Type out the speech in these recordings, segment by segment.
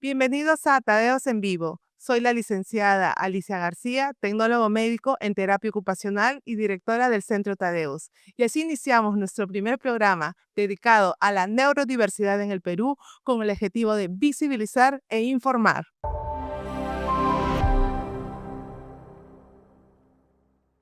Bienvenidos a Tadeos en Vivo. Soy la licenciada Alicia García, tecnólogo médico en terapia ocupacional y directora del Centro Tadeus. Y así iniciamos nuestro primer programa dedicado a la neurodiversidad en el Perú con el objetivo de visibilizar e informar.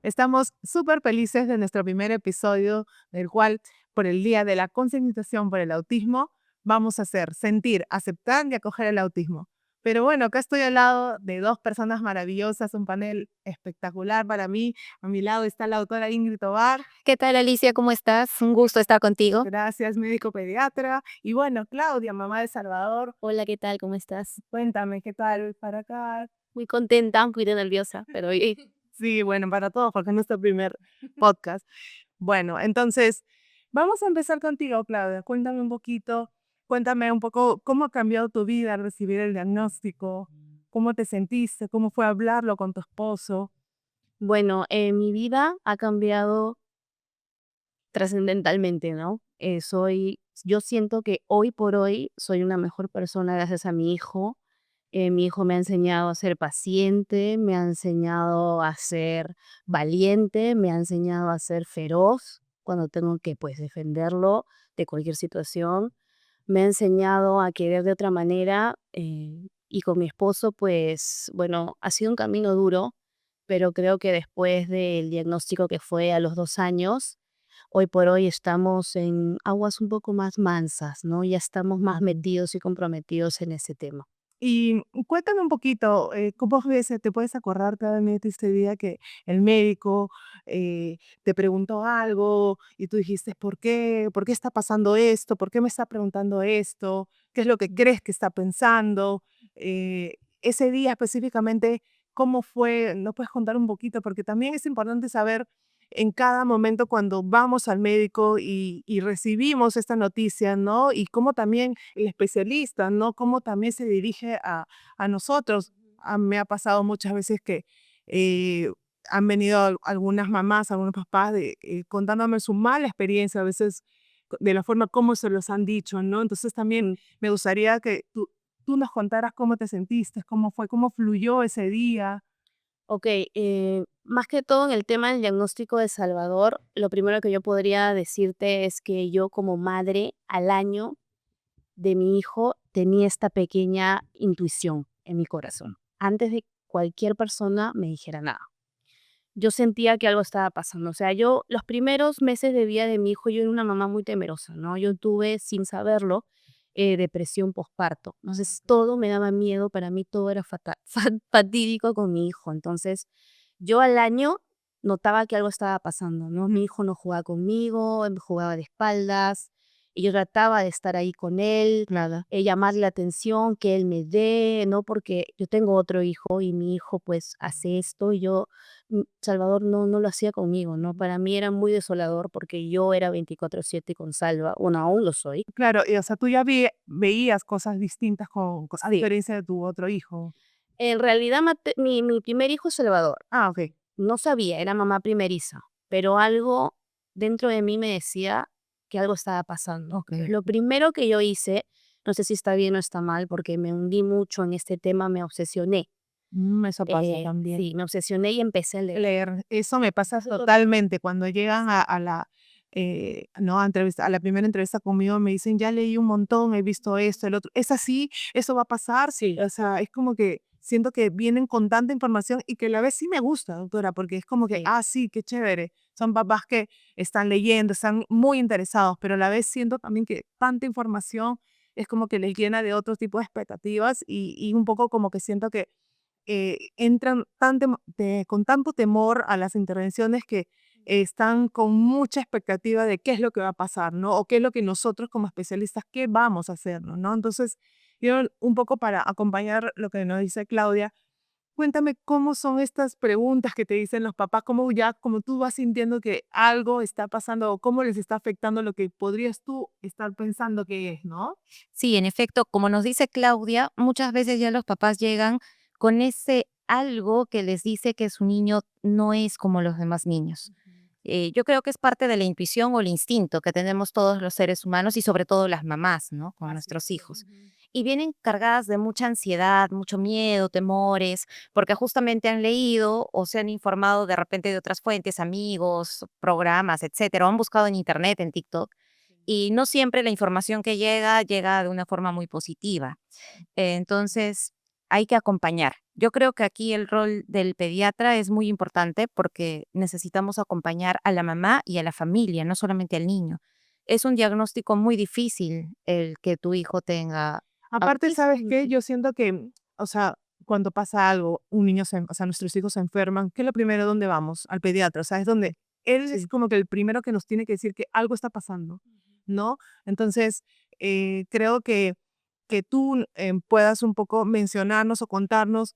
Estamos súper felices de nuestro primer episodio, del cual, por el Día de la Concientización por el Autismo, vamos a hacer sentir, aceptar y acoger el autismo. Pero bueno, acá estoy al lado de dos personas maravillosas, un panel espectacular para mí. A mi lado está la doctora Ingrid Tovar, ¿Qué tal, Alicia? ¿Cómo estás? Un gusto estar contigo. gracias, médico pediatra. Y bueno, Claudia, mamá de Salvador. Hola, ¿qué tal? ¿Cómo estás? Cuéntame, ¿qué tal para acá? Muy contenta, un poquito nerviosa, pero bien. Sí, bueno, para todos, porque es nuestro primer podcast. Bueno, entonces, vamos a empezar contigo, Claudia. Cuéntame un poco cómo ha cambiado tu vida al recibir el diagnóstico, cómo te sentiste, cómo fue hablarlo con tu esposo. Bueno, mi vida ha cambiado trascendentalmente, ¿no? Yo siento que hoy por hoy soy una mejor persona gracias a mi hijo. Mi hijo me ha enseñado a ser paciente, me ha enseñado a ser valiente, me ha enseñado a ser feroz cuando tengo que, pues, defenderlo de cualquier situación. Me ha enseñado a querer de otra manera, y con mi esposo, pues, bueno, ha sido un camino duro, pero creo que después del diagnóstico que fue a los 2 años, hoy por hoy estamos en aguas un poco más mansas, ¿no? Ya estamos más metidos y comprometidos en ese tema. Y cuéntame un poquito, ¿cómo fue te puedes acordar claramente ese día que el médico te preguntó algo y tú dijiste, ¿por qué? ¿Por qué está pasando esto? ¿Por qué me está preguntando esto? ¿Qué es lo que crees que está pensando? Ese día específicamente, ¿cómo fue? ¿No puedes contar un poquito? Porque también es importante saber en cada momento cuando vamos al médico y recibimos esta noticia, ¿no? Y cómo también el especialista, ¿no? Cómo también se dirige a nosotros. Me ha pasado muchas veces que eh, han venido algunas mamás, algunos papás contándome su mala experiencia, a veces de la forma como se los han dicho, ¿no? Entonces también me gustaría que tú nos contaras cómo te sentiste, cómo fue, cómo fluyó ese día. Ok, más que todo en el tema del diagnóstico de Salvador, lo primero que yo podría decirte es que yo como madre al año de mi hijo tenía esta pequeña intuición en mi corazón, antes de cualquier persona me dijera nada. Yo sentía que algo estaba pasando, o sea, yo los primeros meses de vida de mi hijo, yo era una mamá muy temerosa, ¿no? Yo tuve, sin saberlo, depresión postparto. Entonces, todo me daba miedo, para mí todo era fatídico con mi hijo. Entonces, yo al año notaba que algo estaba pasando, ¿no? Mi hijo no jugaba conmigo, él jugaba de espaldas, y yo trataba de estar ahí con él, Nada. llamarle la atención, que él me dé, ¿no? Porque yo tengo otro hijo y mi hijo pues hace esto y yo, Salvador no lo hacía conmigo, ¿no? Para mí era muy desolador porque yo era 24/7 con Salva, bueno, aún lo soy. Claro, y o sea, tú ya veías cosas distintas con a Sí. diferencia de tu otro hijo. En realidad, mi primer hijo es Salvador. Ah, okey. No sabía, era mamá primeriza, pero algo dentro de mí me decía que algo estaba pasando. Okey. Lo primero que yo hice, no sé si está bien o está mal, porque me hundí mucho en este tema, me obsesioné. Eso pasa también. Sí, me obsesioné y empecé a leer. Leer, eso me pasa totalmente. Cuando llegan a la, no, a la primera entrevista conmigo, me dicen: "Ya leí un montón, he visto esto, el otro". ¿Es así? ¿Eso va a pasar? Sí, O sea, es como que siento que vienen con tanta información y que a la vez sí me gusta, doctora, porque es como que, sí. ah, sí, qué chévere. Son papás que están leyendo, están muy interesados, pero a la vez siento también que tanta información es como que les llena de otro tipo de expectativas y un poco como que siento que entran con tanto temor a las intervenciones que están con mucha expectativa de qué es lo que va a pasar, ¿no? O qué es lo que nosotros como especialistas, qué vamos a hacer, ¿no? Entonces, yo un poco para acompañar lo que nos dice Claudia, cuéntame cómo son estas preguntas que te dicen los papás, cómo ya, como tú vas sintiendo que algo está pasando o cómo les está afectando lo que podrías tú estar pensando que es, ¿no? Sí, en efecto, como nos dice Claudia, muchas veces ya los papás llegan con ese algo que les dice que su niño no es como los demás niños. Yo creo que es parte de la intuición o el instinto que tenemos todos los seres humanos y sobre todo las mamás, ¿no? Con Así nuestros es. hijos. Ujú. y vienen cargadas de mucha ansiedad, mucho miedo, temores, porque justamente han leído o se han informado de repente de otras fuentes, amigos, programas, etcétera, o han buscado en internet, en TikTok, y no siempre la información que llega de una forma muy positiva. Entonces, hay que acompañar. Yo creo que aquí el rol del pediatra es muy importante porque necesitamos acompañar a la mamá y a la familia, no solamente al niño. Es un diagnóstico muy difícil el que tu hijo tenga Aparte, ¿sabes autismo. qué? Yo siento que, o sea, cuando pasa algo, un niño o sea, nuestros hijos se enferman, ¿qué es lo primero? ¿Dónde vamos? Al pediatra, o sea, es donde él es Sí. como que el primero que nos tiene que decir que algo está pasando, ¿no? Entonces, creo que tú puedas un poco mencionarnos o contarnos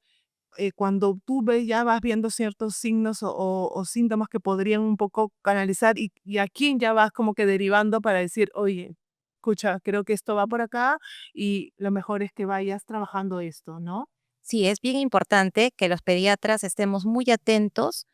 cuando tú ves, ya vas viendo ciertos signos o síntomas que podrían un poco canalizar y a quién ya vas como que derivando para decir, oye, escucha, creo que esto va por acá y lo mejor es que vayas trabajando esto, ¿no? Sí, es bien importante que los pediatras estemos muy atentos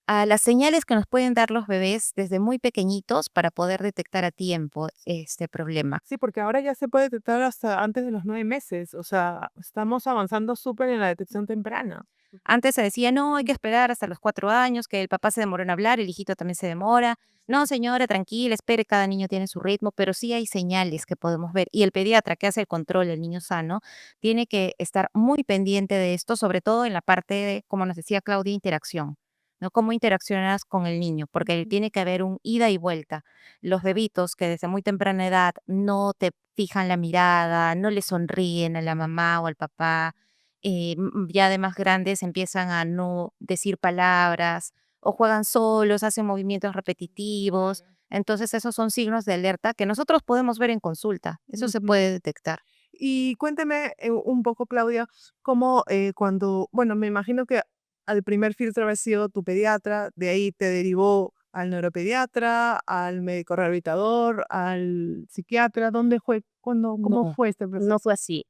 a las señales que nos pueden dar los bebés desde muy pequeñitos para poder detectar a tiempo este problema. Sí, porque ahora ya se puede detectar hasta antes de los 9 meses, o sea, estamos avanzando súper en la detección temprana. Antes se decía, no, hay que esperar hasta los 4 años, que el papá se demoró en hablar, el hijito también se demora. No, señora, tranquila, espere, cada niño tiene su ritmo, pero sí hay señales que podemos ver. Y el pediatra que hace el control del niño sano tiene que estar muy pendiente de esto, sobre todo en la parte de, como nos decía Claudia, interacción. ¿No? Cómo interaccionas con el niño, porque tiene que haber un ida y vuelta. Los bebitos que desde muy temprana edad no te fijan la mirada, no le sonríen a la mamá o al papá, ya de más grandes empiezan a no decir palabras o juegan solos, hacen movimientos repetitivos. Entonces, esos son signos de alerta que nosotros podemos ver en consulta. Eso se Ujú. puede detectar. Y cuénteme un poco, Claudia, cómo cuando, bueno, me imagino que al primer filtro había sido tu pediatra, de ahí te derivó al neuropediatra, al médico rehabilitador, al psiquiatra. ¿Dónde fue? ¿Cuándo, cómo No, fue este no proceso? fue así.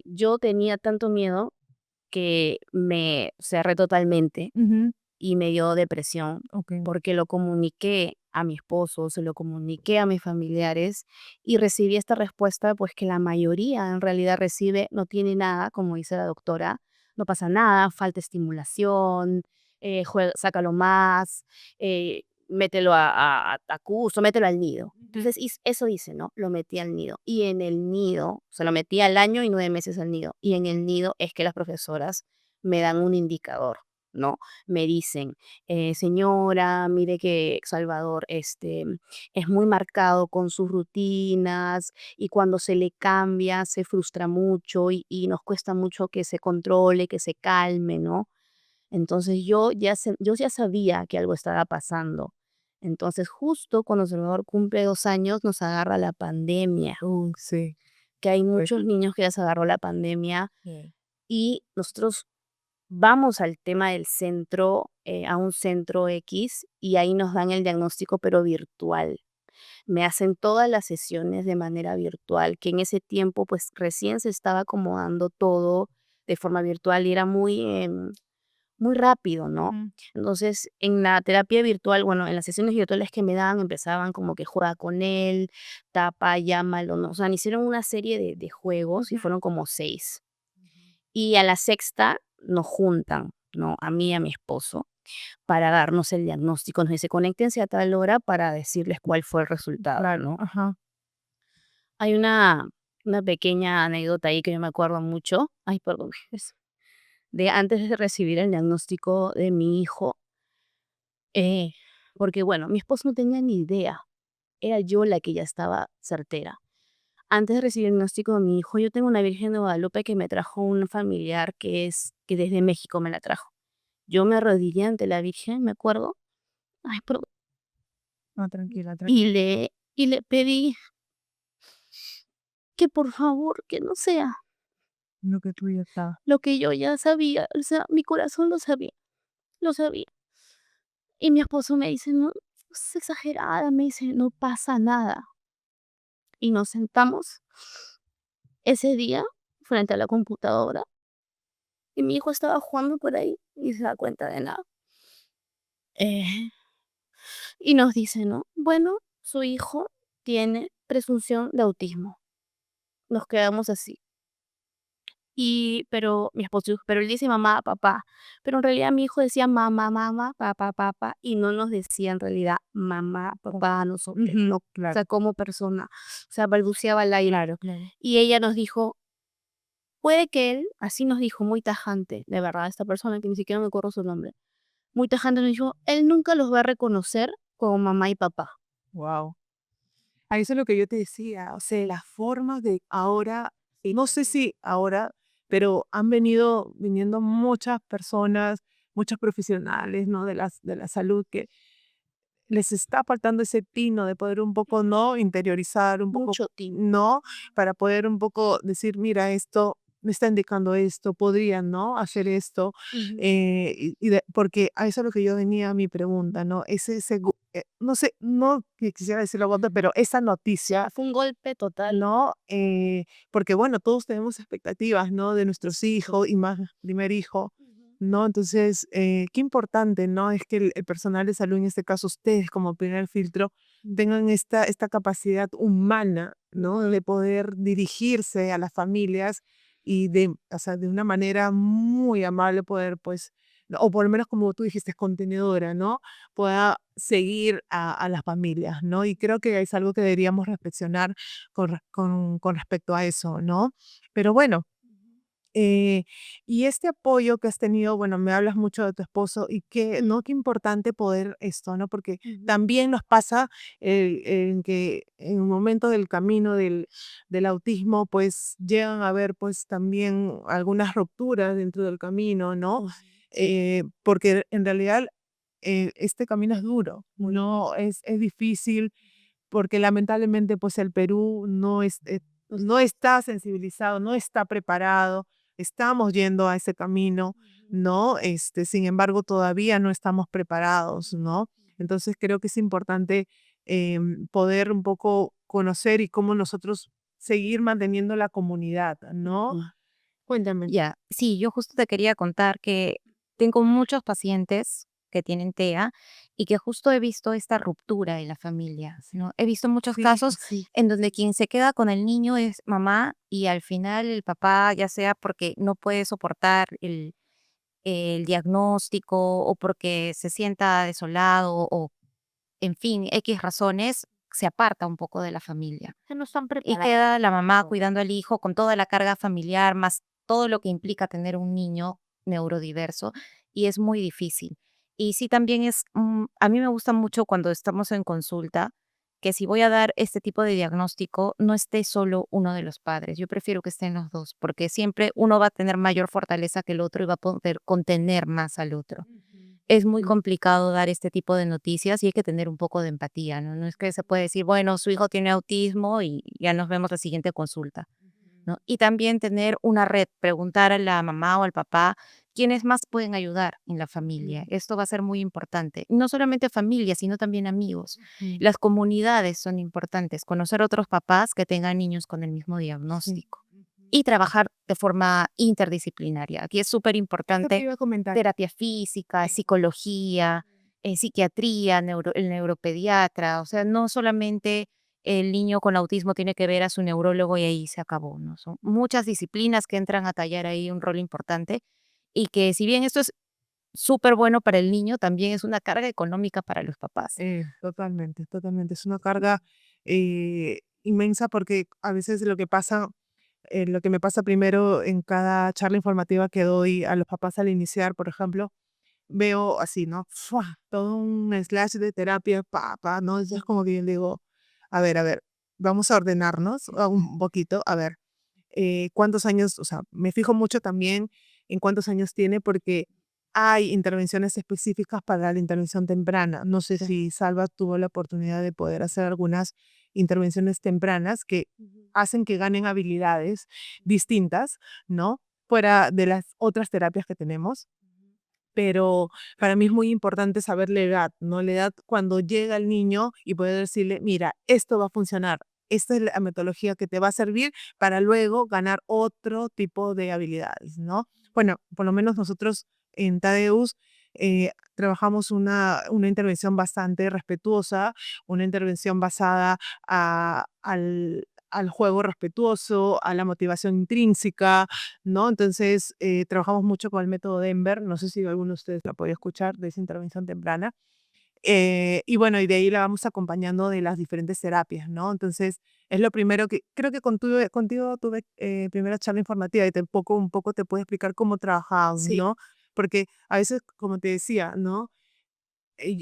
Yo tenía tanto miedo que me cerré totalmente Ujú, y me dio depresión ok. porque lo comuniqué a mi esposo, se lo comuniqué a mis familiares y recibí esta respuesta, pues que la mayoría en realidad recibe, no tiene nada, como dice la doctora, no pasa nada, falta estimulación, sácalo más, mételo a curso, mételo al nido. Entonces, eso dice, ¿no? Lo metí al nido. Y en el nido, se lo metí al año y 9 meses al nido. Y en el nido es que las profesoras me dan un indicador, ¿no? Me dicen, señora, mire que Salvador es muy marcado con sus rutinas y cuando se le cambia se frustra mucho y nos cuesta mucho que se controle, que se calme, ¿no? Entonces yo ya sabía que algo estaba pasando. Entonces justo cuando Salvador cumple 2 años nos agarra la pandemia, Sí. que hay Pues, muchos niños que les agarró la pandemia y nosotros vamos al tema del centro, a un centro X, y ahí nos dan el diagnóstico, pero virtual. Me hacen todas las sesiones de manera virtual, que en ese tiempo, pues, recién se estaba acomodando todo de forma virtual y era muy rápido, ¿no? ujú, Entonces, en la terapia virtual, bueno, en las sesiones virtuales que me daban, empezaban como que juega con él, tapa, llámalo, ¿no? O sea, me hicieron una serie de juegos y ujú. fueron como 6. Y a la sexta nos juntan, ¿no? A mí y a mi esposo, para darnos el diagnóstico. Nos dice, conéctense a tal hora para decirles cuál fue el resultado, Claro, ¿no? ajá. Hay una pequeña anécdota ahí que yo me acuerdo mucho. Ay, perdón. De antes de recibir el diagnóstico de mi hijo, eh, porque bueno, mi esposo no tenía ni idea. Era yo la que ya estaba certera. Antes de recibir el diagnóstico de mi hijo, yo tengo una Virgen de Guadalupe que me trajo un familiar que desde México me la trajo. Yo me arrodillé ante la Virgen, me acuerdo, ay, perdón, No, tranquila, tranquila. y le pedí que por favor, que no sea Lo que tú ya está. lo que yo ya sabía, o sea, mi corazón lo sabía, lo sabía. Y mi esposo me dice, no, es exagerada, me dice, no pasa nada. Y nos sentamos ese día frente a la computadora y mi hijo estaba jugando por ahí y se da cuenta de nada. Eh, y nos dice, ¿no? Bueno, su hijo tiene presunción de autismo. Nos quedamos así. Pero mi esposo dijo, pero él dice mamá, papá. Pero en realidad mi hijo decía mamá, mamá, papá, papá, y no nos decía en realidad mamá, papá a nosotros, Ujú, no, o claro, sea, como persona, o sea, balbuceaba al aire. Claro, claro. Y ella nos dijo, puede que él, así nos dijo, muy tajante, de verdad, esta persona que ni siquiera me acuerdo su nombre, muy tajante nos dijo, él nunca los va a reconocer como mamá y papá. wow. A eso es lo que yo te decía, o sea, las formas de ahora, y no sé si ahora, pero han viniendo muchas personas, muchos profesionales, ¿no? De la salud que les está faltando ese tino de poder un poco, ¿no? Interiorizar un poco, Mucho tiempo. ¿no? Para poder un poco decir, mira, esto me está indicando esto, podrían, ¿no? Hacer esto. Ujú. Porque a eso es lo que yo venía a mi pregunta, ¿no? No sé, no que quisiera decirlo aguanta, pero esa noticia, Fue un golpe total. ¿no? Porque bueno, todos tenemos expectativas, ¿no? De nuestros hijos y más primer hijo. Ujú. ¿No? Entonces, qué importante, ¿no? Es que el personal de salud, en este caso ustedes como primer filtro, tengan esta capacidad humana, ¿no? De poder dirigirse a las familias y o sea, de una manera muy amable poder, pues, o por lo menos como tú dijiste, contenedora, ¿no? Pueda seguir a las familias, ¿no? Y creo que es algo que deberíamos reflexionar con respecto a eso, ¿no? Pero bueno. Eh, y este apoyo que has tenido, bueno, me hablas mucho de tu esposo y que, ¿no? Qué importante poder esto, ¿no? Porque Ujú. también nos pasa en que en un momento del camino del autismo, pues llegan a haber pues también algunas rupturas dentro del camino, ¿no? Ujú. Porque en realidad este camino es duro, no es difícil porque lamentablemente pues el Perú no está sensibilizado, no está preparado, estamos yendo a ese camino, ¿no? Sin embargo, todavía no estamos preparados, ¿no? Entonces creo que es importante poder un poco conocer y cómo nosotros seguir manteniendo la comunidad, ¿no? Ujú. Cuéntame. Ya, sí, yo justo te quería contar que tengo muchos pacientes que tienen TEA y que justo he visto esta ruptura en la familia, Sí, ¿no? He visto muchos sí, casos sí. en donde quien se queda con el niño es mamá y al final el papá, ya sea porque no puede soportar el diagnóstico o porque se sienta desolado o, en fin, X razones, se aparta un poco de la familia. Que no están Y preparados. queda la mamá cuidando al hijo con toda la carga familiar, más todo lo que implica tener un niño neurodiverso, y es muy difícil. Y sí, también a mí me gusta mucho cuando estamos en consulta, que si voy a dar este tipo de diagnóstico, no esté solo uno de los padres. Yo prefiero que estén los dos, porque siempre uno va a tener mayor fortaleza que el otro y va a poder contener más al otro. Es muy complicado dar este tipo de noticias y hay que tener un poco de empatía, ¿no? No es que se puede decir, bueno, su hijo tiene autismo y ya nos vemos la siguiente consulta, ¿no? Y también tener una red, preguntar a la mamá o al papá quiénes más pueden ayudar en la familia. Esto va a ser muy importante. No solamente familia, sino también amigos. Ujú, Las comunidades son importantes, conocer otros papás que tengan niños con el mismo sí. diagnóstico Ujú. y trabajar de forma interdisciplinaria. Aquí es súper Eso te importante iba a comentar. terapia física, Sí. psicología, psiquiatría, el neuropediatra, o sea, no solamente el niño con autismo tiene que ver a su neurólogo y ahí se acabó, ¿no? Son muchas disciplinas que entran a tallar ahí un rol importante y que si bien esto es súper bueno para el niño, también es una carga económica para los papás. Totalmente, totalmente. Es una carga inmensa porque a veces lo que me pasa primero en cada charla informativa que doy a los papás al iniciar, por ejemplo, veo así, ¿no? ¡Fua! Todo un slash de terapia, ¿no? Entonces es como que yo digo, a ver, vamos a ordenarnos un poquito, a ver, cuántos años, o sea, me fijo mucho también en cuántos años tiene porque hay intervenciones específicas para la intervención temprana. No sé si Salva tuvo la oportunidad de poder hacer algunas intervenciones tempranas que hacen que ganen habilidades distintas, ¿no? Fuera de las otras terapias que tenemos, pero para mí es muy importante saber la edad, ¿no? La edad cuando llega el niño y poder decirle, mira, esto va a funcionar, esta es la metodología que te va a servir para luego ganar otro tipo de habilidades, ¿no? Bueno, por lo menos nosotros en Tadeus trabajamos una intervención bastante respetuosa, una intervención basada al juego respetuoso, a la motivación intrínseca, ¿no? Entonces, trabajamos mucho con el método Denver, no sé si alguno de ustedes lo ha podido escuchar, de esa intervención temprana. Y bueno, y de ahí la vamos acompañando de las diferentes terapias, ¿no? Entonces, es lo primero que creo que contigo tuve primera charla informativa y un poco te puedo explicar cómo trabajamos, Sí. ¿no? Porque a veces, como te decía, ¿no?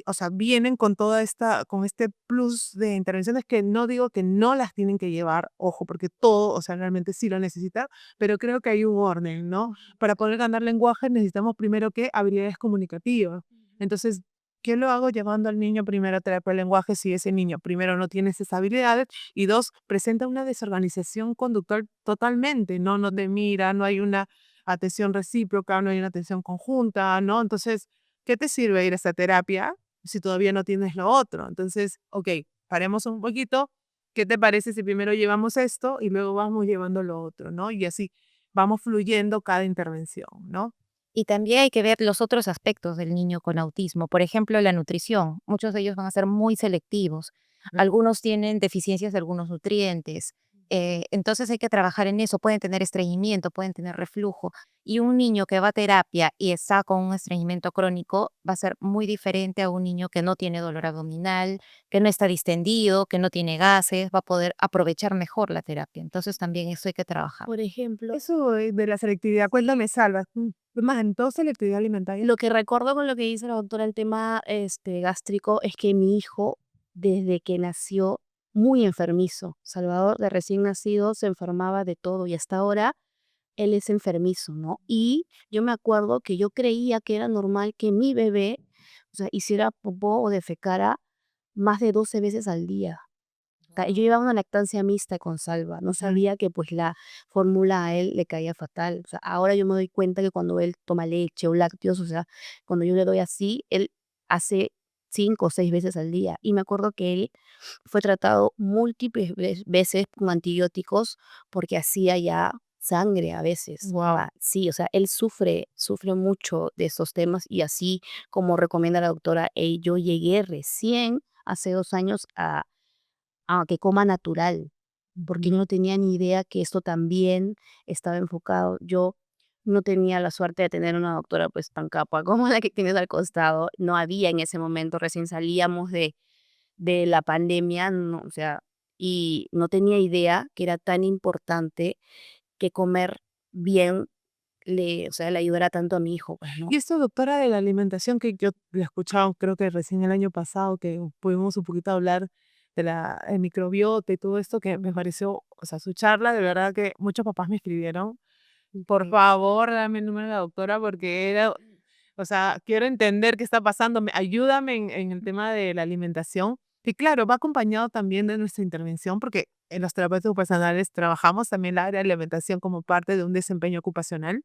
O sea, vienen con con este plus de intervenciones que no digo que no las tienen que llevar, ojo, porque todo, o sea, realmente sí lo necesitan, pero creo que hay un orden, ¿no? Para poder ganar lenguaje necesitamos primero que habilidades comunicativas. Entonces, ¿qué lo hago llevando al niño primero a terapia de lenguaje si ese niño primero no tiene esas habilidades y dos, presenta una desorganización conductual totalmente, ¿no? No te mira, no hay una atención recíproca, no hay una atención conjunta, ¿no? Entonces, ¿qué te sirve ir a esta terapia si todavía no tienes lo otro? Entonces, ok, paremos un poquito. ¿Qué te parece si primero llevamos esto y luego vamos llevando lo otro, ¿no? Y así vamos fluyendo cada intervención, ¿no? Y también hay que ver los otros aspectos del niño con autismo. Por ejemplo, la nutrición. Muchos de ellos van a ser muy selectivos. Algunos tienen deficiencias de algunos nutrientes. Entonces hay que trabajar en eso. Pueden tener estreñimiento, pueden tener reflujo. Y un niño que va a terapia y está con un estreñimiento crónico va a ser muy diferente a un niño que no tiene dolor abdominal, que no está distendido, que no tiene gases, va a poder aprovechar mejor la terapia. Entonces también eso hay que trabajar. Por ejemplo, Eso de la selectividad, cuéntame, Salva. Más en todo selectividad alimentaria. lo que recuerdo con lo que dice la doctora, el tema gástrico, es que mi hijo, desde que nació, muy enfermizo. Salvador, de recién nacido, se enfermaba de todo y hasta ahora él es enfermizo, ¿no? Y yo me acuerdo que yo creía que era normal que mi bebé, o sea, hiciera popó o defecara más de 12 veces al día. Sea, yo llevaba una lactancia mixta con Salva, no sabía que pues la fórmula a él le caía fatal. O sea, ahora yo me doy cuenta que cuando él toma leche o lácteos, o sea, cuando yo le doy así, él hace 5 o 6 veces al día. Y me acuerdo que él fue tratado múltiples veces con antibióticos porque hacía ya sangre a veces. Wow. Sí, o sea, él sufre mucho de esos temas y así como recomienda la doctora, yo llegué recién hace 2 años a que coma natural, porque yo no tenía ni idea que esto también estaba enfocado. Yo no tenía la suerte de tener una doctora pues tan capa como la que tienes al costado. No había en ese momento, recién salíamos de la pandemia, no, o sea, y no tenía idea que era tan importante que comer bien o sea, le ayudara tanto a mi hijo, pues, ¿no? Y esto, doctora, de la alimentación que yo la he escuchado, creo que recién el año pasado, que pudimos un poquito hablar de el microbiota y todo esto, que me pareció, o sea, su charla, de verdad que muchos papás me escribieron, por favor, dame el número de la doctora, porque era, o sea, quiero entender qué está pasando, ayúdame en el tema de la alimentación. Y claro, va acompañado también de nuestra intervención, porque en los terapeutas ocupacionales trabajamos también la área de alimentación como parte de un desempeño ocupacional.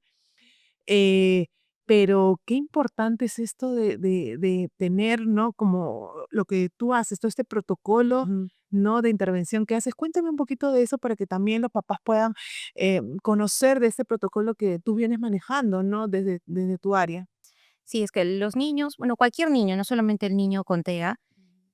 Eh, pero qué importante es esto de tener, ¿no? Como lo que tú haces, todo este protocolo, ¿no? De intervención que haces. Cuéntame un poquito de eso para que también los papás puedan conocer de este protocolo que tú vienes manejando, ¿no? Desde tu área. Sí, es que los niños, bueno, cualquier niño, no solamente el niño con TEA,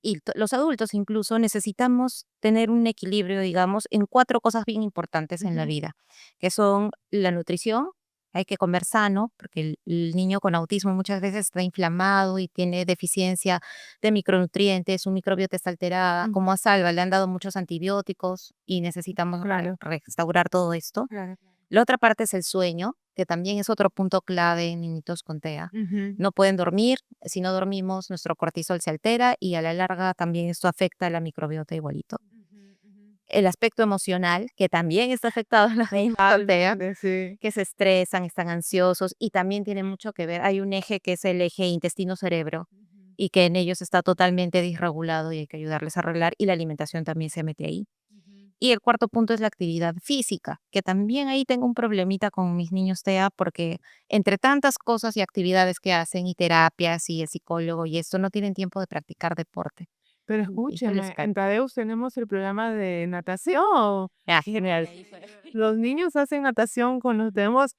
y los adultos incluso necesitamos tener un equilibrio, digamos, en 4 cosas bien importantes en la Ujú. vida, que son la nutrición, hay que comer sano, porque el niño con autismo muchas veces está inflamado y tiene deficiencia de micronutrientes, su microbiota está alterada, Mm, como a Salva le han dado muchos antibióticos y necesitamos claro, restaurar todo esto. claro. La otra parte es el sueño, que también es otro punto clave en niñitos con TEA. Ujú, No pueden dormir, si no dormimos nuestro cortisol se altera y a la larga también esto afecta a la microbiota igualito. ujú, ujú. El aspecto emocional, que también está afectado en los niños con TEA, Totalmente, sí. que se estresan, están ansiosos y también tiene mucho que ver, hay un eje que es el eje intestino-cerebro Ujú, y que en ellos está totalmente disregulado y hay que ayudarles a arreglar y la alimentación también se mete ahí. ujú. Y el cuarto punto es la actividad física, que también ahí tengo un problemita con mis niños TEA porque entre tantas cosas y actividades que hacen y terapias y el psicólogo y esto no tienen tiempo de practicar deporte Pero y se les escúcheme, cae. en Tadeus tenemos el programa de natación. Ah, Genial. ahí fue. Los niños hacen natación tenemos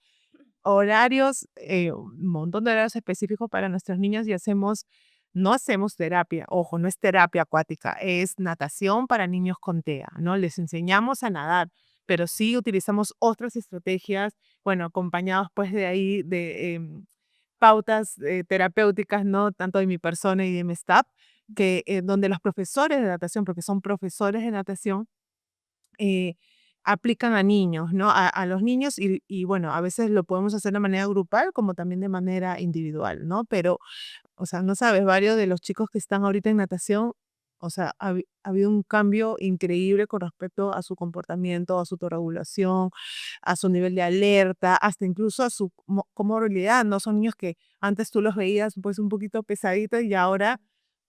horarios, un montón de horarios específicos para nuestros niños y hacemos no hacemos terapia, ojo, no es terapia acuática, es natación para niños con TEA, ¿no? Les enseñamos a nadar, pero sí utilizamos otras estrategias, bueno, acompañados pues de ahí de pautas terapéuticas, ¿no? Tanto de mi persona y de mi staff, que donde los profesores de natación, porque son profesores de natación, eh, aplican a niños, ¿no? A los niños y bueno, a veces lo podemos hacer de manera grupal como también de manera individual, ¿no? Pero o sea, no sabes, varios de los chicos que están ahorita en natación, o sea, ha habido un cambio increíble con respecto a su comportamiento, a su autorregulación, a su nivel de alerta, hasta incluso a su comorbilidad, ¿no? Son niños que antes tú los veías pues un poquito pesaditos y ahora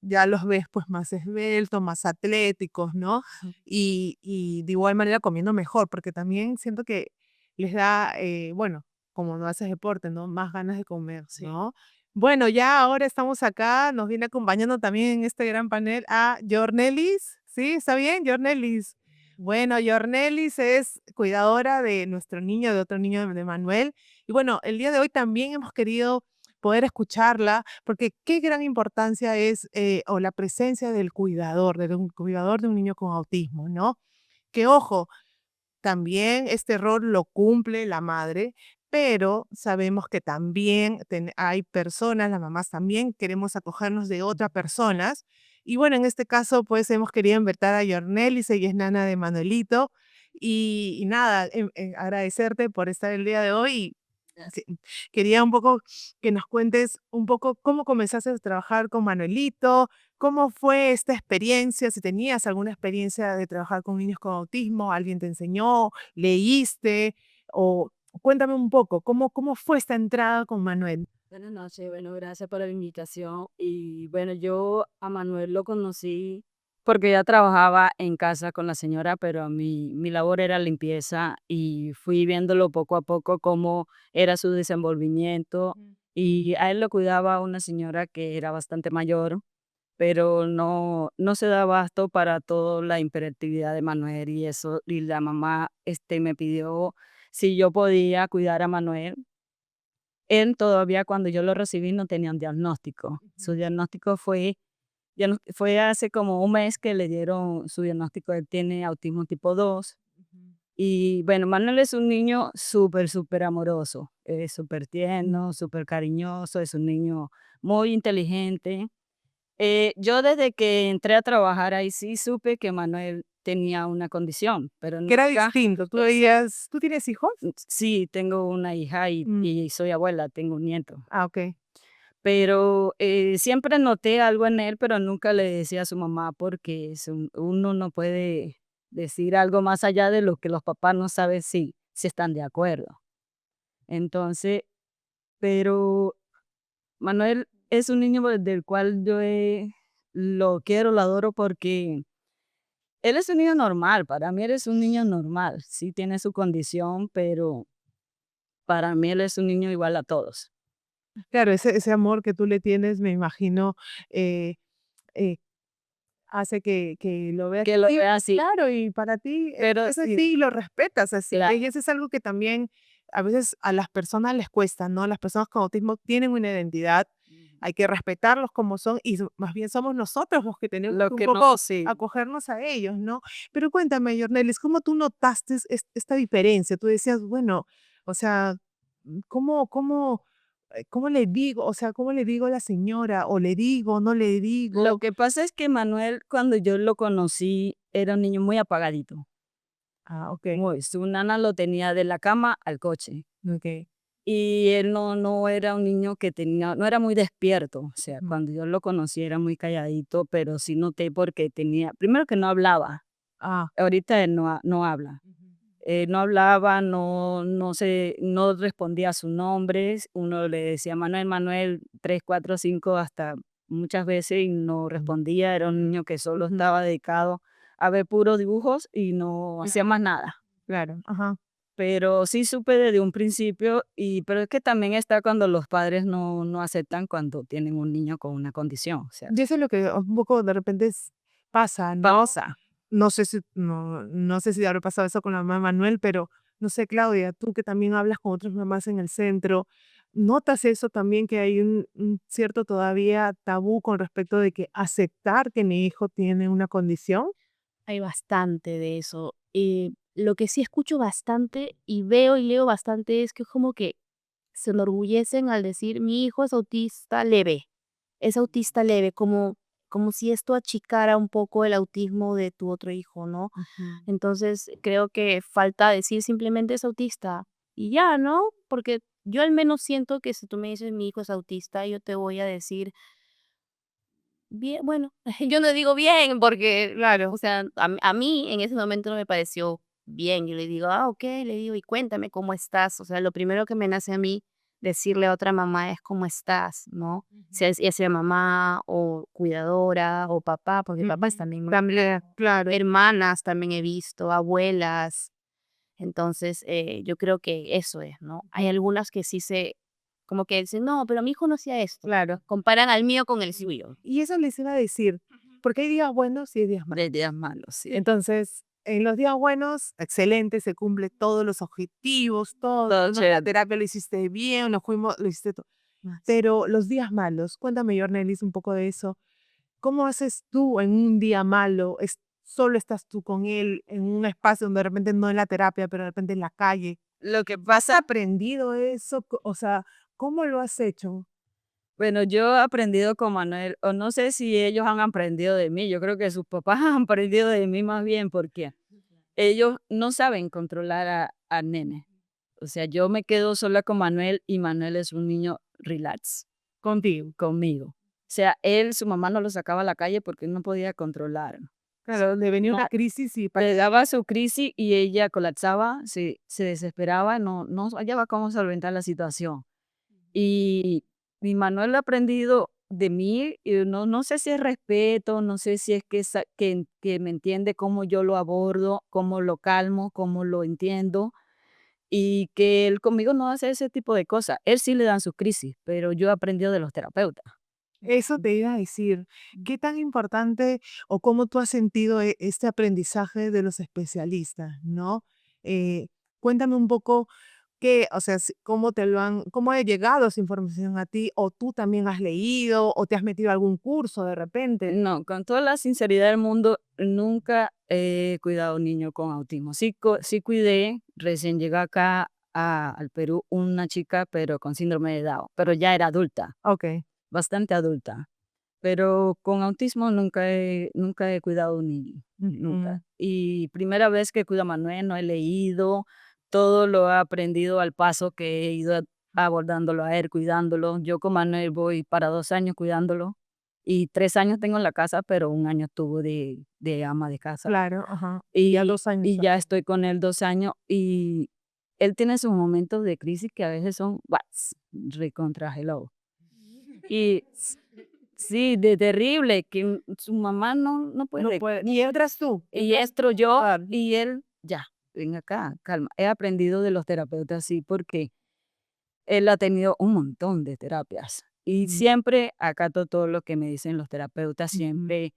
ya los ves pues más esbeltos, más atléticos, ¿no? Y de igual manera comiendo mejor, porque también siento que les da, bueno, como no haces deporte, ¿no? Más ganas de comer, Sí. ¿no? Bueno, ya ahora estamos acá, nos viene acompañando también en este gran panel a Yornelis, ¿sí? ¿Está bien? Yornelis. Bueno, Yornelis es cuidadora de nuestro niño, de otro niño de Manuel. Y bueno, el día de hoy también hemos querido poder escucharla, porque qué gran importancia es, o la presencia del cuidador, de un cuidador de un niño con autismo, ¿no? Que ojo, también este rol lo cumple la madre, pero sabemos que también hay personas, las mamás también queremos acogernos de otras personas. Y bueno, en este caso, pues hemos querido invitar a Yornelis, ella es nana de Manuelito. Y nada, agradecerte por estar el día de hoy. Gracias. que- Quería un poco que nos cuentes un poco cómo comenzaste a trabajar con Manuelito, cómo fue esta experiencia, si tenías alguna experiencia de trabajar con niños con autismo, alguien te enseñó, leíste, o cuéntame un poco, cómo fue esta entrada con Manuel. Buenas noches, bueno, gracias por la invitación. Y bueno, yo a Manuel lo conocí porque ya trabajaba en casa con la señora, pero mi labor era limpieza y fui viéndolo poco a poco cómo era su desenvolvimiento. Y a él lo cuidaba una señora que era bastante mayor, pero no se da abasto para toda la hiperactividad de Manuel y eso. Y la mamá me pidió si yo podía cuidar a Manuel. Él todavía cuando yo lo recibí no tenía un diagnóstico. Su diagnóstico fue hace como un mes que le dieron su diagnóstico. Él tiene autismo tipo 2. Y bueno, Manuel es un niño súper, súper amoroso, es súper tierno, súper cariñoso, es un niño muy inteligente. Yo desde que entré a trabajar ahí sí supe que Manuel tenía una condición, pero Que era nunca. distinto, tú es- veías, ¿tú tienes hijos? Sí, tengo una hija Mm, y soy abuela, tengo un nieto. ok. Pero, siempre noté algo en él, pero nunca le decía a su mamá porque uno no puede decir algo más allá de lo que los papás no saben si están de acuerdo. Entonces, pero Manuel es un niño del cual lo quiero, lo adoro porque él es un niño normal, para mí él es un niño normal, sí tiene su condición, pero para mí él es un niño igual a todos. Claro, ese amor que tú le tienes, me imagino, eh, eh, hace que lo veas Que lo así, vea así, claro, y para ti pero es sí, así y lo respetas así. claro. Y eso es algo que también a veces a las personas les cuesta, ¿no? Las personas con autismo tienen una identidad, hay que respetarlos como son y más bien somos nosotros los que tenemos Lo que un que no, poco sí. acogernos a ellos, ¿no? Pero cuéntame, Yornelis, ¿cómo tú notaste esta diferencia? Tú decías, bueno, o sea, ¿cómo le digo? O sea, ¿cómo le digo a la señora? ¿O le digo, no le Lo digo? que pasa es que Manuel, cuando yo lo conocí, era un niño muy apagadito. Ah, okey, Su nana lo tenía de la cama al coche. okey. Y él no era un niño que no era muy despierto. O sea, Ujú. cuando yo lo conocí era muy calladito, pero sí noté porque primero que no hablaba. Ah. Ahorita él no habla. Ujú. No hablaba, no respondía a sus nombres. Uno le decía Manuel, Manuel, 3, 4, 5, hasta muchas veces y no respondía. Era un niño que solo Ujú. estaba dedicado a ver puros dibujos y no hacía Claro, más nada. claro. Ajá. Pero sí supe desde un principio, pero es que también está cuando los padres no aceptan cuando tienen un niño con una condición. O sea, Y eso es lo que un poco de repente pasa, ¿no? pausa. No sé si habrá pasado eso con la mamá de Manuel, pero no sé, Claudia, tú que también hablas con otras mamás en el centro, ¿Notas eso también, que hay un cierto todavía tabú con respecto de que aceptar que mi hijo tiene una condición? Hay bastante de eso. Lo que sí escucho bastante y veo y leo bastante es que como que se enorgullecen al decir mi hijo es autista leve, como si esto achicara un poco el autismo de tu otro hijo, ¿no? Entonces creo que falta decir simplemente es autista y ya, ¿no? Porque yo al menos siento que si tú me dices mi hijo es autista, yo te voy a decir bien, bueno, yo no digo bien porque, claro, o sea, a mí en ese momento no me pareció bien. Yo le digo, ah, ok, le digo, y cuéntame cómo estás. O sea, lo primero que me nace a mí decirle a otra mamá es cómo estás, ¿no? Sea, ya sea mamá o cuidadora o papá, porque papás Ujú. también, También, claro. hermanas también he visto, abuelas. Entonces, yo creo que eso es, ¿no? Hay algunas que sí como que dicen, no, pero mi hijo no hacía esto. Claro. Comparan al mío con el suyo. Y eso les iba a decir, porque hay días buenos y hay días malos. De días malos, sí. Entonces, en los días buenos, excelente, se cumple todos los objetivos, todo, Todo ¿no? La chévere. terapia lo hiciste bien, nos fuimos, lo hiciste todo. Más. Pero los días malos, cuéntame, Yornelis, un poco de eso. ¿Cómo haces tú en un día malo? Solo estás tú con él en un espacio donde de repente no en la terapia, pero de repente en la calle. Lo que ¿Has pasa, aprendido eso? O sea, ¿cómo lo has hecho? bueno, yo he aprendido con Manuel, o no sé si ellos han aprendido de mí, yo creo que sus papás han aprendido de mí más bien porque ellos no saben controlar al nene. O sea, yo me quedo sola con Manuel y Manuel es un niño relax Contigo. conmigo. O sea, él, su mamá no lo sacaba a la calle porque no podía controlar. Claro, le venía No, una crisis y le daba su crisis y ella colapsaba, se desesperaba, no hallaba cómo solventar la situación. Y mi Manuel ha aprendido de mí, y no sé si es respeto, no sé si es que me entiende cómo yo lo abordo, cómo lo calmo, cómo lo entiendo, y que él conmigo no hace ese tipo de cosas. Él sí le dan sus crisis, pero yo he aprendido de los terapeutas. eso te iba a decir. ¿Qué tan importante o cómo tú has sentido este aprendizaje de los especialistas, ¿no? Eh, Cuéntame un poco qué, o sea, cómo cómo ha llegado esa información a ti, o tú también has leído, o te has metido a algún curso de repente. No, con toda la sinceridad del mundo, nunca he cuidado a un niño con autismo. Sí, sí cuidé, recién llegué acá al Perú, una chica, pero con síndrome de Down, pero ya era adulta, Ok. bastante adulta. Pero con autismo nunca he cuidado a un niño, nunca. Ujú. Y primera vez que cuido a Manuel, no he leído, todo lo he aprendido al paso que he ido abordándolo a él, cuidándolo. Yo con Manuel voy para 2 años cuidándolo y 3 años tengo en la casa, pero un año estuvo de ama de casa. Claro, ajá. Ya Y, 2 años. y ya estoy con él 2 años y él tiene sus momentos de crisis que a veces son recontra hello. Y sí, de terrible, que su mamá no No puede. puede. Y entras tú. Y Entras esto yo, a- y él, ya, ven acá, calma. He aprendido de los terapeutas, sí, porque él ha tenido un montón de terapias. Y Mm, siempre acato todo lo que me dicen los terapeutas, ujú. siempre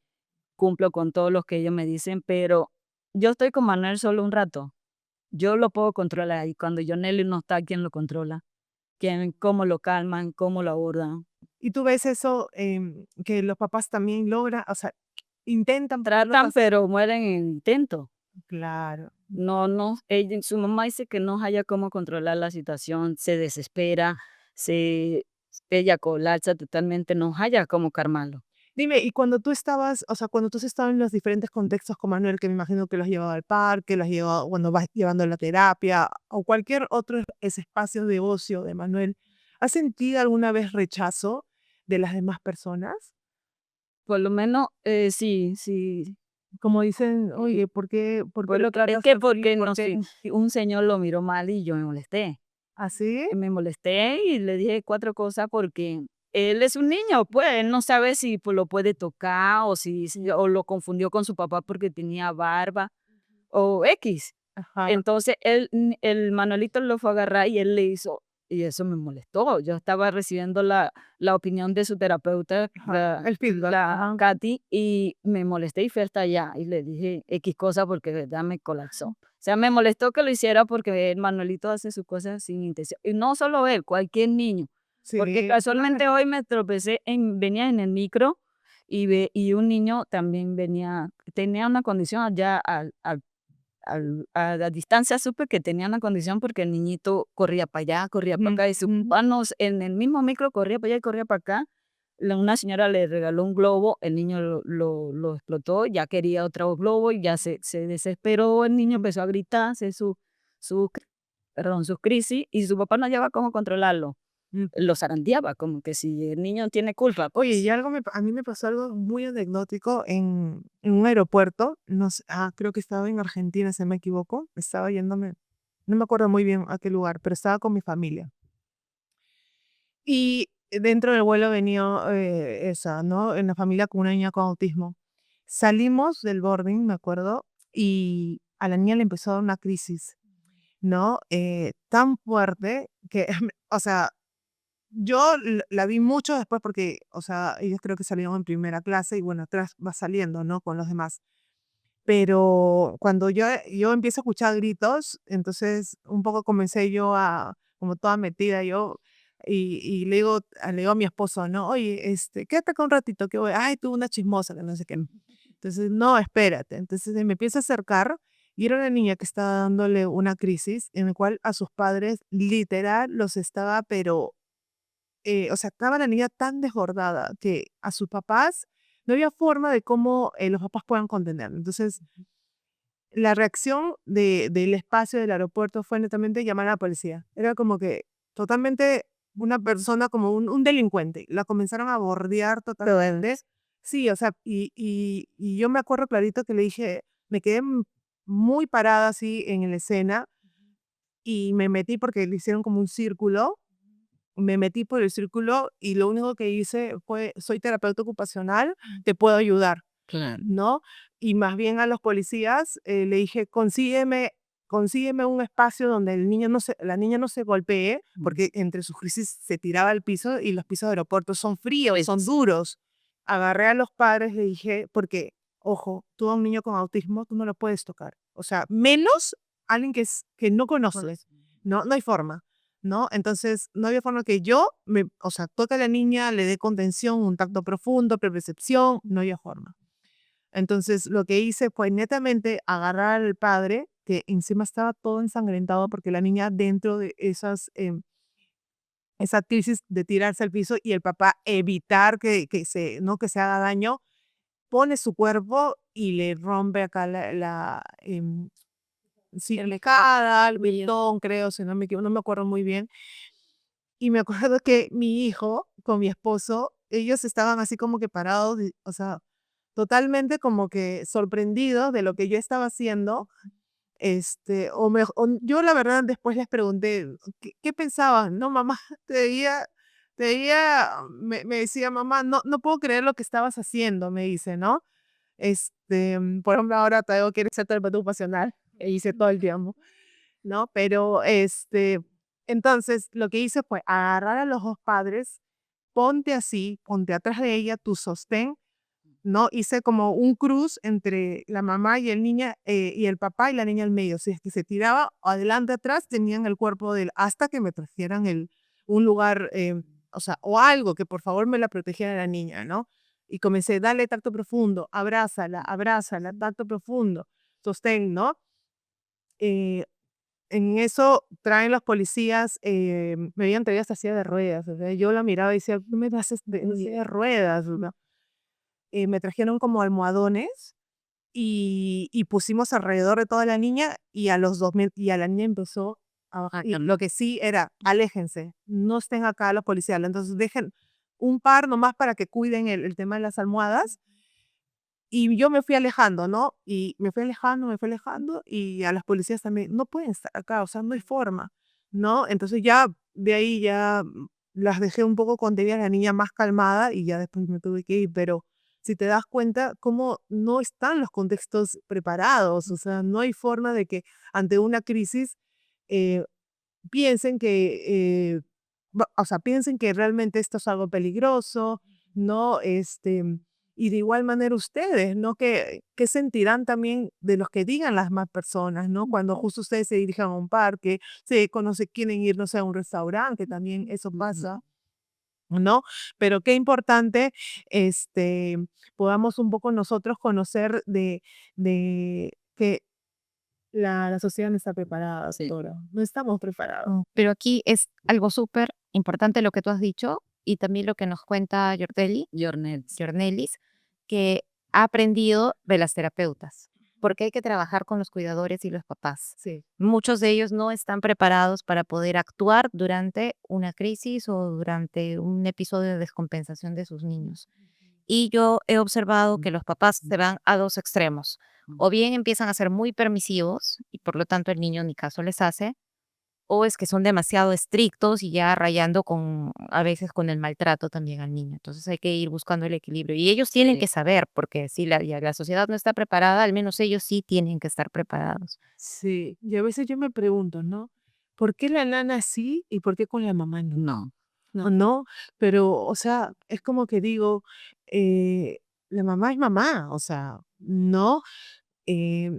cumplo con todo lo que ellos me dicen, pero yo estoy con Manuel solo un rato. Yo lo puedo controlar y cuando Nelly no está, ¿quién lo controla? ¿Cómo lo calman? ¿Cómo lo abordan? Y tú ves eso, que los papás también logran, o sea, intentan ponerlo Tratan, pero mueren en el intento. claro. Su mamá dice que no haya cómo controlar la situación, se desespera, se, ella colapsa totalmente, no haya cómo calmarlo. Dime, y cuando tú estabas, o sea, cuando tú has estado en los diferentes contextos con Manuel, que me imagino que lo has llevado al parque, lo has llevado cuando vas llevando la terapia o cualquier otro ese espacio de ocio de Manuel, ¿has sentido alguna vez rechazo de las demás personas? Por lo menos, sí, sí. Como dicen, oye, ¿por qué lo Es tratas que así? porque ¿Por no qué? sé, un señor lo miró mal y yo me molesté. ¿Así? Me molesté y le dije 4 cosas porque él es un niño, pues él no sabe si pues, lo puede tocar o lo confundió con su papá porque tenía barba o X. Ajá. Entonces el Manuelito lo fue a agarrar y él le hizo y eso me molestó. Yo estaba recibiendo la opinión de su terapeuta, El feedback. la Katy, y me molesté y fui hasta allá y le dije X cosa porque de verdad me colapsó. O sea, me molestó que lo hiciera porque el Manuelito hace sus cosas sin intención. Y no solo él, cualquier niño. Porque Sí, casualmente hoy me tropecé, venía en el micro y un niño también tenía una condición allá a la distancia supe que tenía una condición porque el niñito corría para allá, corría para acá y sus manos en el mismo micro corría para allá y corría para acá. Una señora le regaló un globo, el niño lo explotó, ya quería otro globo y ya se desesperó, el niño empezó a gritar, hacer sus crisis y su papá no llevaba cómo controlarlo. Mm. Lo zarandeaba, como que si el niño tiene culpa. Oye, Pues. y a mí me pasó algo muy anecdótico en un aeropuerto, no sé, creo que estaba en Argentina, si no me equivoco, estaba yéndome, no me acuerdo muy bien a qué lugar, pero estaba con mi familia. Y dentro del vuelo venía ¿no? En la familia con una niña con autismo. Salimos del boarding, me acuerdo, y a la niña le empezó a dar una crisis, ¿no? Tan fuerte que, o sea, yo la vi mucho después porque, o sea, ellos creo que salieron en primera clase y bueno, atrás va saliendo, ¿no? Con los demás. Pero cuando yo empiezo a escuchar gritos, entonces un poco comencé yo como toda metida yo, y le digo a mi esposo, ¿no? Oye, quédate acá un ratito, que voy, ay, tú una chismosa, que no sé qué. Entonces, no, espérate. Entonces me empieza a acercar y era una niña que estaba dándole una crisis en la cual a sus padres literal los estaba, pero o sea, estaba la niña tan desbordada que a sus papás no había forma de cómo los papás puedan contenerla. Entonces, la reacción del espacio del aeropuerto fue netamente llamar a la policía. Era como que totalmente una persona como un delincuente. La comenzaron a bordear totalmente. Sí, o sea, y yo me acuerdo clarito que le dije, me quedé muy parada así en la escena y me metí porque le hicieron como un círculo, me metí por el círculo y lo único que hice fue, soy terapeuta ocupacional, te puedo ayudar, Claro. ¿no? Y más bien a los policías le dije, consígueme un espacio donde la niña no se golpee, porque entre sus crisis se tiraba al piso y los pisos de aeropuerto son fríos, son duros. Agarré a los padres, le dije, porque, ojo, tú a un niño con autismo, tú no lo puedes tocar. O sea, menos alguien que no conoces, ¿no? No hay forma. ¿No? Entonces, no había forma que o sea, toque a la niña, le dé contención, un tacto profundo, percepción, no había forma. Entonces, lo que hice fue netamente agarrar al padre, que encima estaba todo ensangrentado porque la niña dentro de esa crisis de tirarse al piso y el papá evitar ¿no? que se haga daño, pone su cuerpo y le rompe acá sí, la escada, el billón, creo, si no me equivoco, no me acuerdo muy bien. Y me acuerdo que mi hijo con mi esposo, ellos estaban así como que parados, o sea, totalmente como que sorprendidos de lo que yo estaba haciendo. Yo la verdad después les pregunté, ¿qué pensaban? No, mamá, me decía, mamá, no puedo creer lo que estabas haciendo, me dice, ¿no? Por ejemplo, ahora tengo que ser terapeuta ocupacional, e hice todo el tiempo, ¿no? Pero, entonces, lo que hice fue agarrar a los dos padres, ponte atrás de ella, tu sostén, ¿no? Hice como un cruz entre la mamá y el niña, y el papá y la niña al medio. Si es que se tiraba adelante, atrás, tenían el cuerpo hasta que me trajeran un lugar, o sea, o algo que por favor me la protegiera la niña, ¿no? Y comencé, dale tacto profundo, abrázala, tacto profundo, sostén, ¿no? Eh, en eso traen los policías, me habían traído hasta silla de ruedas, o sea, yo la miraba y decía, ¿qué me das en silla de ruedas? ¿No? Me trajeron como almohadones y pusimos alrededor de toda la niña y y a la niña empezó a bajar. Y lo que sí era, aléjense, no estén acá los policías, entonces dejen un par nomás para que cuiden el tema de las almohadas. Y yo me fui alejando, ¿no? Y me fui alejando, y a las policías también, no pueden estar acá, o sea, no hay forma, ¿no? Entonces ya de ahí ya las dejé un poco contenidas, la niña más calmada, y ya después me tuve que ir, pero si te das cuenta, cómo no están los contextos preparados, o sea, no hay forma de que ante una crisis, eh, piensen que, o sea, piensen que realmente esto es algo peligroso, ¿no? Y de igual manera ustedes, ¿no? ¿Qué sentirán también de los que digan las más personas, ¿no? Cuando justo ustedes se dirijan a un parque, quieren ir, no sé, a un restaurante, que también eso pasa, ¿no? Pero qué importante, podamos un poco nosotros conocer de que la sociedad no está preparada, Sí. doctora. No estamos preparados. Pero aquí es algo súper importante lo que tú has dicho y también lo que nos cuenta Jornets. Yornelis, que ha aprendido de las terapeutas, porque hay que trabajar con los cuidadores y los papás. Sí. Muchos de ellos no están preparados para poder actuar durante una crisis o durante un episodio de descompensación de sus niños. Y yo he observado que los papás se van a dos extremos. O bien empiezan a ser muy permisivos y por lo tanto el niño ni caso les hace, o es que son demasiado estrictos y ya rayando a veces con el maltrato también al niño. Entonces hay que ir buscando el equilibrio. Y ellos tienen Sí. que saber, porque si la sociedad no está preparada, al menos ellos sí tienen que estar preparados. Sí, y a veces yo me pregunto, ¿no? ¿Por qué la nana sí y por qué con la mamá no? No. ¿O no? Pero, o sea, es como que digo, la mamá es mamá, o sea, ¿no? Eh,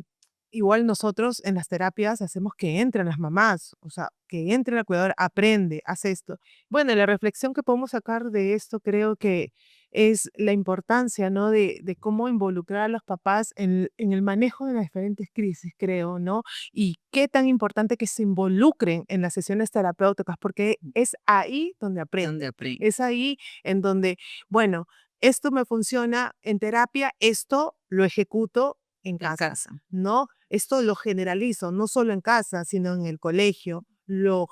igual nosotros en las terapias hacemos que entren las mamás, o sea, que entre la cuidadora, aprende, hace esto. Bueno, la reflexión que podemos sacar de esto creo que es la importancia, ¿no? De cómo involucrar a los papás en el manejo de las diferentes crisis, creo, ¿no? Y qué tan importante que se involucren en las sesiones terapéuticas, porque es ahí donde Donde aprenden. aprende. Es ahí en donde, bueno, esto me funciona en terapia, esto lo ejecuto en En casa, casa. ¿no? Esto lo generalizo, no solo en casa, sino en el colegio. Lo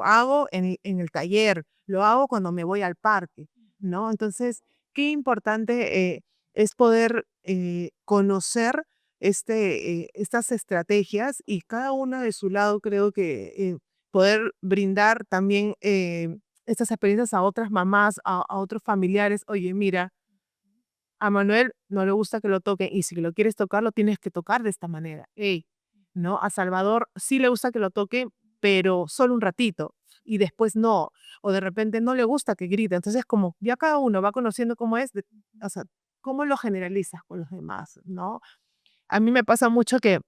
hago en el taller, lo hago cuando me voy al parque, ¿no? Entonces, qué importante es poder conocer estas estrategias y cada una de su lado, creo que poder brindar también estas experiencias a otras mamás, a otros familiares. Oye, mira, a Manuel no le gusta que lo toquen y si lo quieres tocar, lo tienes que tocar de esta manera. Ey, ¿no? A Salvador sí le gusta que lo toquen, pero solo un ratito y después no. O de repente no le gusta que grite. Entonces, como ya cada uno va conociendo cómo es, o sea, cómo lo generalizas con los demás, ¿no? A mí me pasa mucho que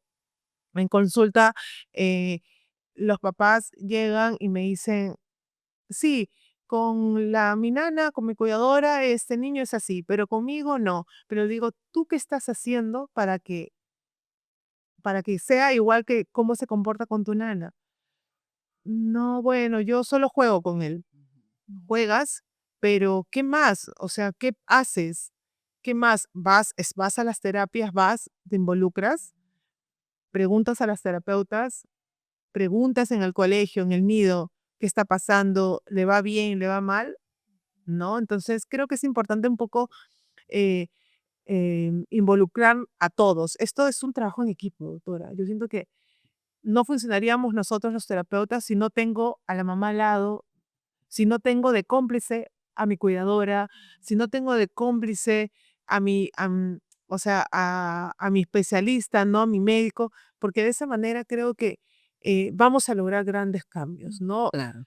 en consulta eh, los papás llegan y me dicen, sí, con mi nana, con mi cuidadora, este niño es así, pero conmigo no. Pero digo, ¿tú qué estás haciendo para que sea igual que cómo se comporta con tu nana? No, bueno, yo solo juego con él. Juegas, pero ¿qué más? O sea, ¿qué haces? ¿Qué más? Vas a las terapias, te involucras, preguntas a las terapeutas, preguntas en el colegio, en el nido, ¿qué está pasando? ¿Le va bien? ¿Le va mal? ¿No? Entonces creo que es importante un poco eh, involucrar a todos. Esto es un trabajo en equipo, doctora. Yo siento que no funcionaríamos nosotros los terapeutas si no tengo a la mamá al lado, si no tengo de cómplice a mi cuidadora, si no tengo de cómplice a o sea, a mi especialista, ¿no? A mi médico, porque de esa manera creo que vamos a lograr grandes cambios, ¿no? Claro.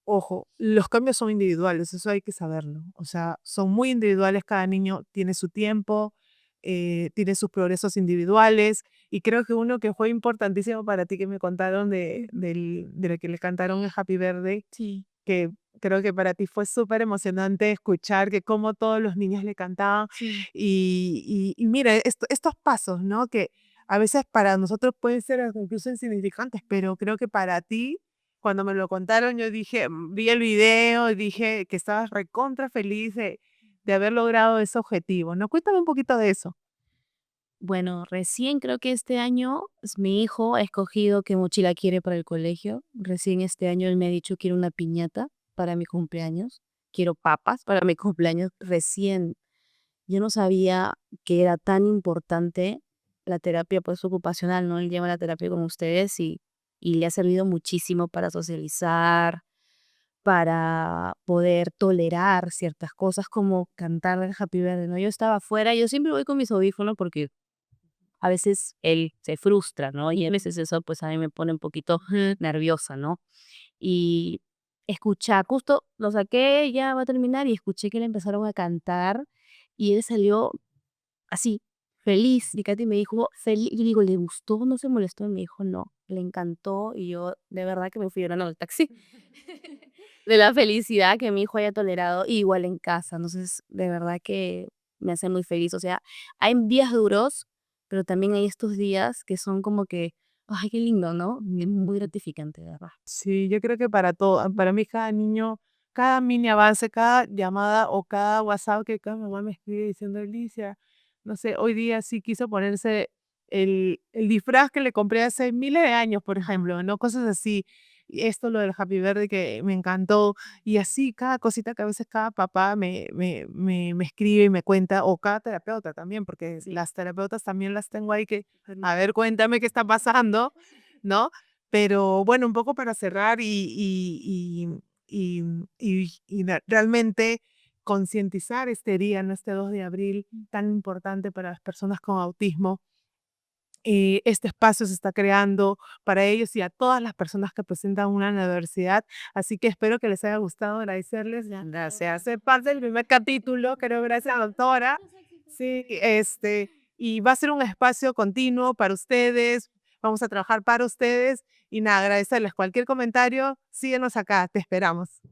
Ojo, los cambios son individuales, eso hay que saberlo. O sea, son muy individuales, cada niño tiene su tiempo, tiene sus progresos individuales, y creo que uno que fue importantísimo para ti que me contaron de lo que le cantaron en Happy Birthday, Sí. que creo que para ti fue súper emocionante escuchar que cómo todos los niños le cantaban. Y mira, estos pasos, ¿no? Que a veces para nosotros pueden ser incluso insignificantes, pero creo que para ti, cuando me lo contaron, yo dije, vi el video y dije que estabas recontra feliz de haber logrado ese objetivo, ¿no? Cuéntame un poquito de eso. Bueno, recién creo que este año mi hijo ha escogido qué mochila quiere para el colegio. Recién este año él me ha dicho quiero una piñata para mi cumpleaños, quiero papas para mi cumpleaños. Recién yo no sabía que era tan importante la terapia pues ocupacional, ¿no? Él lleva la terapia con ustedes y le ha servido muchísimo para socializar, para poder tolerar ciertas cosas como cantar el Happy Birthday, ¿no? Yo estaba afuera, yo siempre voy con mis audífonos porque a veces él se frustra, ¿no? Y a veces eso pues a mí me pone un poquito nerviosa, ¿no? Y escuchar, justo lo saqué, ya va a terminar y escuché que le empezaron a cantar y él salió así, feliz. Y Katy me dijo, feliz. Y digo, ¿le gustó? ¿No se molestó? Y me dijo, no, le encantó. Y yo, de verdad que me fui llorando en el taxi. De la felicidad que mi hijo haya tolerado, igual en casa. Entonces, de verdad que me hace muy feliz. O sea, hay días duros, pero también hay estos días que son como que, ay, qué lindo, ¿no? Muy gratificante, de verdad. Sí, yo creo que para todo, para mí cada niño, cada mini avance, cada llamada o cada WhatsApp que cada mamá me escribe diciendo, Alicia, no sé, hoy día sí quiso ponerse el disfraz que le compré hace miles de años, por ejemplo, ¿no? Cosas así. Y esto, lo del Happy Birthday que me encantó. Y así, cada cosita que a veces cada papá me escribe y me cuenta, o cada terapeuta también, porque las terapeutas también las tengo ahí que, a ver, cuéntame qué está pasando, ¿no? Pero bueno, un poco para cerrar y realmente concientizar este día, ¿no? Este 2 de abril, tan importante para las personas con autismo. Este espacio se está creando para ellos y a todas las personas que presentan una diversidad. Así que espero que les haya gustado, agradecerles. Gracias. Ser parte del primer capítulo, creo, gracias, doctora. Sí, y va a ser un espacio continuo para ustedes. Vamos a trabajar para ustedes y nada, agradecerles cualquier comentario. Síguenos acá, te esperamos.